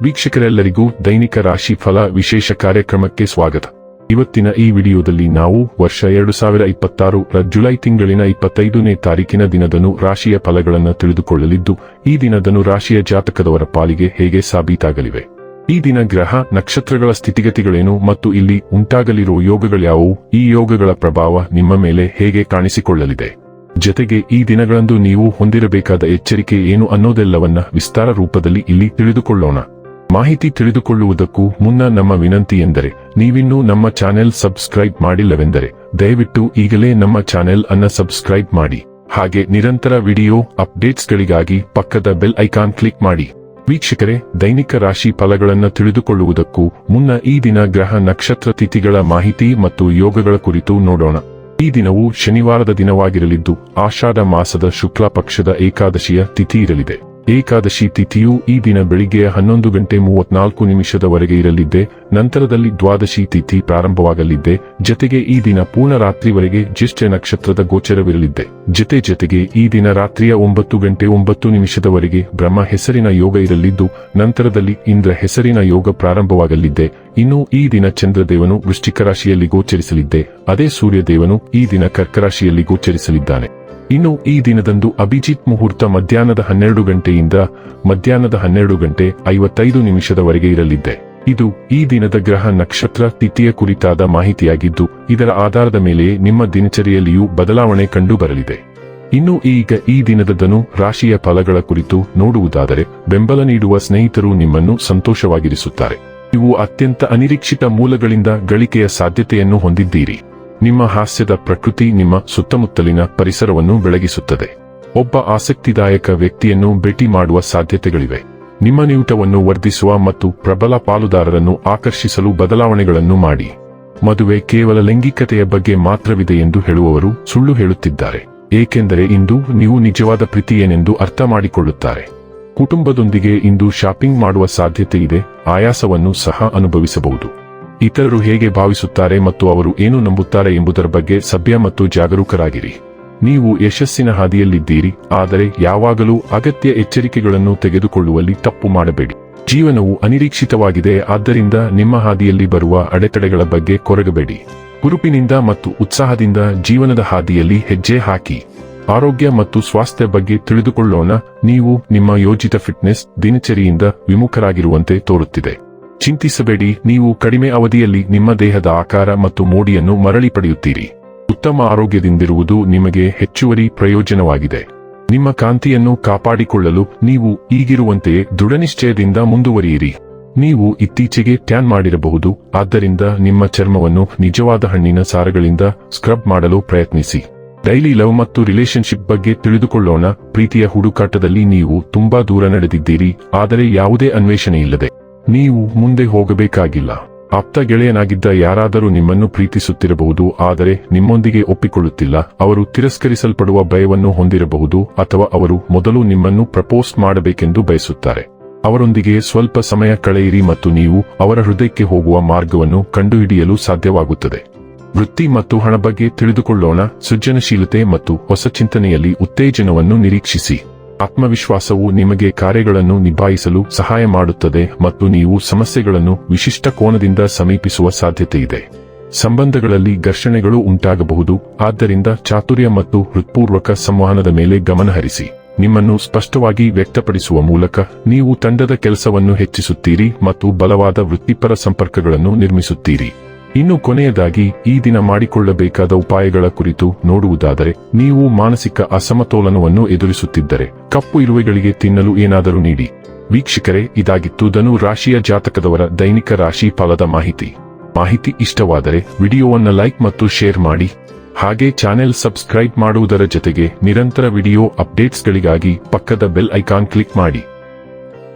ವೀಕ್ಷಕರೆಲ್ಲರಿಗೂ ದೈನಿಕ ರಾಶಿ ಫಲ ವಿಶೇಷ ಕಾರ್ಯಕ್ರಮಕ್ಕೆ ಸ್ವಾಗತ. ಇವತ್ತಿನ ಈ ವಿಡಿಯೋದಲ್ಲಿ ನಾವು ವರ್ಷ 2026 ರ ಜುಲೈ ತಿಂಗಳಿನ 25ನೇ ತಾರೀಕಿನ ದಿನದನು ರಾಶಿಯ ಫಲಗಳನ್ನು ತಿಳಿದುಕೊಳ್ಳಲಿದ್ದು, ಈ ದಿನದನು ರಾಶಿಯ ಜಾತಕದವರ ಪಾಲಿಗೆ ಹೇಗೆ ಸಾಬೀತಾಗಲಿವೆ, ಈ ದಿನ ಗ್ರಹ ನಕ್ಷತ್ರಗಳ ಸ್ಥಿತಿಗತಿಗಳೇನು ಮತ್ತು ಇಲ್ಲಿ ಉಂಟಾಗಲಿರುವ ಯೋಗಗಳ್ಯಾವುವು, ಈ ಯೋಗಗಳ ಪ್ರಭಾವ ನಿಮ್ಮ ಮೇಲೆ ಹೇಗೆ ಕಾಣಿಸಿಕೊಳ್ಳಲಿದೆ, ಜೊತೆಗೆ ಈ ದಿನಗಳಂದು ನೀವು ಹೊಂದಿರಬೇಕಾದ ಎಚ್ಚರಿಕೆ ಏನು ಅನ್ನೋದೆಲ್ಲವನ್ನ ವಿಸ್ತಾರ ರೂಪದಲ್ಲಿ ಇಲ್ಲಿ ತಿಳಿದುಕೊಳ್ಳೋಣ. ಮಾಹಿತಿ ತಿಳಿದುಕೊಳ್ಳುವುದಕ್ಕೂ ಮುನ್ನ ನಮ್ಮ ವಿನಂತಿ ಎಂದರೆ, ನೀವಿನ್ನೂ ನಮ್ಮ ಚಾನೆಲ್ ಸಬ್ಸ್ಕ್ರೈಬ್ ಮಾಡಿಲ್ಲವೆಂದರೆ ದಯವಿಟ್ಟು ಈಗಲೇ ನಮ್ಮ ಚಾನೆಲ್ ಅನ್ನ ಸಬ್ಸ್ಕ್ರೈಬ್ ಮಾಡಿ. ಹಾಗೆ ನಿರಂತರ ವಿಡಿಯೋ ಅಪ್ಡೇಟ್ಸ್ಗಳಿಗಾಗಿ ಪಕ್ಕದ ಬೆಲ್ ಐಕಾನ್ ಕ್ಲಿಕ್ ಮಾಡಿ. ವೀಕ್ಷಕರೇ, ದೈನಿಕ ರಾಶಿ ಫಲಗಳನ್ನು ತಿಳಿದುಕೊಳ್ಳುವುದಕ್ಕೂ ಮುನ್ನ ಈ ದಿನ ಗ್ರಹ ನಕ್ಷತ್ರ ತಿಥಿಗಳ ಮಾಹಿತಿ ಮತ್ತು ಯೋಗಗಳ ಕುರಿತು ನೋಡೋಣ. ಈ ದಿನವು ಶನಿವಾರದ ದಿನವಾಗಿರಲಿದ್ದು, ಆಷಾಢ ಮಾಸದ ಶುಕ್ಲ ಪಕ್ಷದ ಏಕಾದಶಿಯ ತಿಥಿ ಇರಲಿದೆ. ಏಕಾದಶಿ ತಿಥಿಯು ಈ ದಿನ ಬೆಳಿಗ್ಗೆ 11:34 ಇರಲಿದ್ದೆ. ನಂತರದಲ್ಲಿ ದ್ವಾದಶಿ ತಿಥಿ ಪ್ರಾರಂಭವಾಗಲಿದ್ದೆ. ಜೊತೆಗೆ ಈ ದಿನ ಪೂರ್ಣ ರಾತ್ರಿವರೆಗೆ ಜ್ಯೇಷ್ಠ ನಕ್ಷತ್ರದ ಗೋಚರವಿರಲಿದ್ದೆ. ಜೊತೆಗೆ ಈ ದಿನ ರಾತ್ರಿಯ 9:09 ಬ್ರಹ್ಮ ಹೆಸರಿನ ಯೋಗ ಇರಲಿದ್ದು, ನಂತರದಲ್ಲಿ ಇಂದ್ರ ಹೆಸರಿನ ಯೋಗ ಪ್ರಾರಂಭವಾಗಲಿದ್ದೆ. ಇನ್ನು ಈ ದಿನ ಚಂದ್ರದೇವನು ವೃಶ್ಚಿಕ ರಾಶಿಯಲ್ಲಿ ಗೋಚರಿಸಲಿದ್ದೆ. ಅದೇ ಸೂರ್ಯದೇವನು ಈ ದಿನ ಕರ್ಕ ರಾಶಿಯಲ್ಲಿ ಗೋಚರಿಸಲಿದ್ದಾನೆ. ಇನ್ನು ಈ ದಿನದಂದು ಅಭಿಜಿತ್ ಮುಹೂರ್ತ ಮಧ್ಯಾಹ್ನದ 12 ಮಧ್ಯಾಹ್ನದ 12:55 ಇರಲಿದ್ದೆ. ಇದು ಈ ದಿನದ ಗ್ರಹ ನಕ್ಷತ್ರ ತಿಥಿಯ ಕುರಿತಾದ ಮಾಹಿತಿಯಾಗಿದ್ದು, ಇದರ ಆಧಾರದ ಮೇಲೆಯೇ ನಿಮ್ಮ ದಿನಚರಿಯಲ್ಲಿಯೂ ಬದಲಾವಣೆ ಕಂಡು ಬರಲಿದೆ. ಇನ್ನು ಈಗ ಈ ದಿನದ ರಾಶಿಯ ಫಲಗಳ ಕುರಿತು ನೋಡುವುದಾದರೆ, ಬೆಂಬಲ ನೀಡುವ ಸ್ನೇಹಿತರು ನಿಮ್ಮನ್ನು ಸಂತೋಷವಾಗಿರಿಸುತ್ತಾರೆ. ನೀವು ಅತ್ಯಂತ ಅನಿರೀಕ್ಷಿತ ಮೂಲಗಳಿಂದ ಗಳಿಕೆಯ ಸಾಧ್ಯತೆಯನ್ನು ಹೊಂದಿದ್ದೀರಿ. ನಿಮ್ಮ ಹಾಸ್ಯದ ಪ್ರಕೃತಿ ನಿಮ್ಮ ಸುತ್ತಮುತ್ತಲಿನ ಪರಿಸರವನ್ನು ಬೆಳಗಿಸುತ್ತದೆ. ಒಬ್ಬ ಆಸಕ್ತಿದಾಯಕ ವ್ಯಕ್ತಿಯನ್ನು ಭೇಟಿ ಮಾಡುವ ಸಾಧ್ಯತೆಗಳಿವೆ. ನಿಮ್ಮ ನಿಯೂಟವನ್ನು ವರ್ಧಿಸುವ ಮತ್ತು ಪ್ರಬಲ ಪಾಲುದಾರರನ್ನು ಆಕರ್ಷಿಸಲು ಬದಲಾವಣೆಗಳನ್ನು ಮಾಡಿ. ಮದುವೆ ಕೇವಲ ಲೈಂಗಿಕತೆಯ ಬಗ್ಗೆ ಮಾತ್ರವಿದೆ ಎಂದು ಹೇಳುವವರು ಸುಳ್ಳು ಹೇಳುತ್ತಿದ್ದಾರೆ, ಏಕೆಂದರೆ ಇಂದು ನೀವು ನಿಜವಾದ ಪ್ರೀತಿ ಏನೆಂದು ಅರ್ಥ ಮಾಡಿಕೊಳ್ಳುತ್ತಾರೆ. ಕುಟುಂಬದೊಂದಿಗೆ ಇಂದು ಶಾಪಿಂಗ್ ಮಾಡುವ ಸಾಧ್ಯತೆ ಇದೆ. ಆಯಾಸವನ್ನು ಸಹ ಅನುಭವಿಸಬಹುದು. ಇತರರು ಹೇಗೆ ಭಾವಿಸುತ್ತಾರೆ ಮತ್ತು ಅವರು ಏನು ನಂಬುತ್ತಾರೆ ಎಂಬುದರ ಬಗ್ಗೆ ಸಭ್ಯ ಮತ್ತು ಜಾಗರೂಕರಾಗಿರಿ. ನೀವು ಯಶಸ್ಸಿನ ಹಾದಿಯಲ್ಲಿದ್ದೀರಿ, ಆದರೆ ಯಾವಾಗಲೂ ಅಗತ್ಯ ಎಚ್ಚರಿಕೆಗಳನ್ನು ತೆಗೆದುಕೊಳ್ಳುವಲ್ಲಿ ತಪ್ಪು ಮಾಡಬೇಡಿ. ಜೀವನವು ಅನಿರೀಕ್ಷಿತವಾಗಿದೆ, ಆದ್ದರಿಂದ ನಿಮ್ಮ ಹಾದಿಯಲ್ಲಿ ಬರುವ ಅಡೆತಡೆಗಳ ಬಗ್ಗೆ ಕೊರಗಬೇಡಿ. ಹುರುಪಿನಿಂದ ಮತ್ತು ಉತ್ಸಾಹದಿಂದ ಜೀವನದ ಹಾದಿಯಲ್ಲಿ ಹೆಜ್ಜೆ ಹಾಕಿ. ಆರೋಗ್ಯ ಮತ್ತು ಸ್ವಾಸ್ಥ್ಯ ಬಗ್ಗೆ ತಿಳಿದುಕೊಳ್ಳೋಣ. ನೀವು ನಿಮ್ಮ ಯೋಜಿತ ಫಿಟ್ನೆಸ್ ದಿನಚರಿಯಿಂದ ವಿಮುಖರಾಗಿರುವಂತೆ ತೋರುತ್ತಿದೆ. ಚಿಂತಿಸಬೇಡಿ, ನೀವು ಕಡಿಮೆ ಅವಧಿಯಲ್ಲಿ ನಿಮ್ಮ ದೇಹದ ಆಕಾರ ಮತ್ತು ಮೋಡಿಯನ್ನು ಮರಳಿ ಪಡೆಯುತ್ತೀರಿ. ಉತ್ತಮ ಆರೋಗ್ಯದಿಂದಿರುವುದು ನಿಮಗೆ ಹೆಚ್ಚುವರಿ ಪ್ರಯೋಜನವಾಗಿದೆ. ನಿಮ್ಮ ಕಾಂತಿಯನ್ನು ಕಾಪಾಡಿಕೊಳ್ಳಲು ನೀವು ಈಗಿರುವಂತೆಯೇ ದೃಢನಿಶ್ಚಯದಿಂದ ಮುಂದುವರಿಯಿರಿ. ನೀವು ಇತ್ತೀಚೆಗೆ ಟ್ಯಾನ್ ಮಾಡಿರಬಹುದು, ಆದ್ದರಿಂದ ನಿಮ್ಮ ಚರ್ಮವನ್ನು ನಿಜವಾದ ಹಣ್ಣಿನ ಸಾರಗಳಿಂದ ಸ್ಕ್ರಬ್ ಮಾಡಲು ಪ್ರಯತ್ನಿಸಿ. ಡೈಲಿ ಲವ್ ಮತ್ತು ರಿಲೇಶನ್ಶಿಪ್ ಬಗ್ಗೆ ತಿಳಿದುಕೊಳ್ಳೋಣ. ಪ್ರೀತಿಯ ಹುಡುಕಾಟದಲ್ಲಿ ನೀವು ತುಂಬಾ ದೂರ ನಡೆದಿದ್ದೀರಿ, ಆದರೆ ಯಾವುದೇ ಅನ್ವೇಷಣೆ ಇಲ್ಲದೆ ನೀವು ಮುಂದೆ ಹೋಗಬೇಕಾಗಿಲ್ಲ. ಆಪ್ತ ಗೆಳೆಯನಾಗಿದ್ದ ಯಾರಾದರೂ ನಿಮ್ಮನ್ನು ಪ್ರೀತಿಸುತ್ತಿರಬಹುದು, ಆದರೆ ನಿಮ್ಮೊಂದಿಗೆ ಒಪ್ಪಿಕೊಳ್ಳುತ್ತಿಲ್ಲ. ಅವರು ತಿರಸ್ಕರಿಸಲ್ಪಡುವ ಭಯವನ್ನು ಹೊಂದಿರಬಹುದು, ಅಥವಾ ಅವರು ಮೊದಲು ನಿಮ್ಮನ್ನು ಪ್ರಪೋಸ್ ಮಾಡಬೇಕೆಂದು ಬಯಸುತ್ತಾರೆ. ಅವರೊಂದಿಗೆ ಸ್ವಲ್ಪ ಸಮಯ ಕಳೆಯಿರಿ ಮತ್ತು ನೀವು ಅವರ ಹೃದಯಕ್ಕೆ ಹೋಗುವ ಮಾರ್ಗವನ್ನು ಕಂಡುಹಿಡಿಯಲು ಸಾಧ್ಯವಾಗುತ್ತದೆ. ವೃತ್ತಿ ಮತ್ತು ಹಣ ಬಗ್ಗೆ ತಿಳಿದುಕೊಳ್ಳೋಣ. ಸೃಜನಶೀಲತೆ ಮತ್ತು ಹೊಸ ಚಿಂತನೆಯಲ್ಲಿ ಉತ್ತೇಜನವನ್ನು ನಿರೀಕ್ಷಿಸಿ. ಆತ್ಮವಿಶ್ವಾಸವು ನಿಮಗೆ ಕಾರ್ಯಗಳನ್ನು ನಿಭಾಯಿಸಲು ಸಹಾಯ ಮಾಡುತ್ತದೆ ಮತ್ತು ನೀವು ಸಮಸ್ಯೆಗಳನ್ನು ವಿಶಿಷ್ಟ ಕೋನದಿಂದ ಸಮೀಪಿಸುವ ಸಾಧ್ಯತೆಯಿದೆ. ಸಂಬಂಧಗಳಲ್ಲಿ ಘರ್ಷಣೆಗಳು ಉಂಟಾಗಬಹುದು, ಆದ್ದರಿಂದ ಚಾತುರ್ಯ ಮತ್ತು ಹೃತ್ಪೂರ್ವಕ ಸಂವಹನದ ಮೇಲೆ ಗಮನಹರಿಸಿ. ನಿಮ್ಮನ್ನು ಸ್ಪಷ್ಟವಾಗಿ ವ್ಯಕ್ತಪಡಿಸುವ ಮೂಲಕ ನೀವು ತಂಡದ ಕೆಲಸವನ್ನು ಹೆಚ್ಚಿಸುತ್ತೀರಿ ಮತ್ತು ಬಲವಾದ ವೃತ್ತಿಪರ ಸಂಪರ್ಕಗಳನ್ನು ನಿರ್ಮಿಸುತ್ತೀರಿ. ಇನ್ನು ಕೊನೆಯದಾಗಿ ಈ ದಿನ ಮಾಡಿಕೊಳ್ಳಬೇಕಾದ ಉಪಾಯಗಳ ಕುರಿತು ನೋಡುವುದಾದರೆ, ನೀವು ಮಾನಸಿಕ ಅಸಮತೋಲನವನ್ನು ಎದುರಿಸುತ್ತಿದ್ದರೆ ಕಪ್ಪು ಇರುವೆಗಳಿಗೆ ತಿನ್ನಲು ಏನಾದರೂ ನೀಡಿ. ವೀಕ್ಷಕರೇ, ಇದಾಗಿತ್ತು ಧನು ರಾಶಿಯ ಜಾತಕದವರ ದೈನಿಕ ರಾಶಿ ಫಲದ ಮಾಹಿತಿ ಇಷ್ಟವಾದರೆ ವಿಡಿಯೋವನ್ನು ಲೈಕ್ ಮತ್ತು ಶೇರ್ ಮಾಡಿ. ಹಾಗೆ ಚಾನೆಲ್ ಸಬ್ಸ್ಕ್ರೈಬ್ ಮಾಡುವುದರ ಜೊತೆಗೆ ನಿರಂತರ ವಿಡಿಯೋ ಅಪ್ಡೇಟ್ಸ್ಗಳಿಗಾಗಿ ಪಕ್ಕದ ಬೆಲ್ ಐಕಾನ್ ಕ್ಲಿಕ್ ಮಾಡಿ.